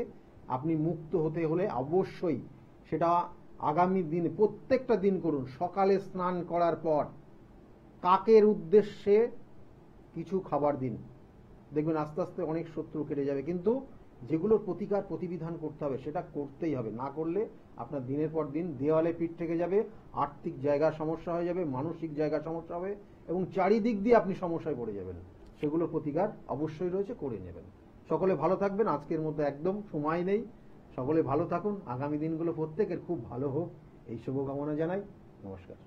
A: আপনি মুক্ত হতে হলে অবশ্যই সেটা আগামী দিনে প্রত্যেকটা দিন করুন। সকালে স্নান করার পর কাকের উদ্দেশ্যে কিছু খাবার দিন, দেখবেন আস্তে আস্তে অনেক শত্রু কেটে যাবে। কিন্তু যেগুলোর প্রতিকার প্রতিবিধান করতে হবে সেটা করতেই হবে, না করলে আপনার দিনের পর দিন দেওয়ালে পিঠ থেকে যাবে, আর্থিক জায়গার সমস্যা হয়ে যাবে, মানসিক জায়গার সমস্যা হবে, এবং চারিদিক দিয়ে আপনি সমস্যায় পড়ে যাবেন। সেগুলোর প্রতিকার অবশ্যই রয়েছে, করে নেবেন। সকলে ভালো থাকবেন, আজকের মধ্যে একদম সময় নেই, সকলে ভালো থাকুন, আগামী দিনগুলো প্রত্যেকের খুব ভালো হোক, এই শুভকামনা জানাই। নমস্কার।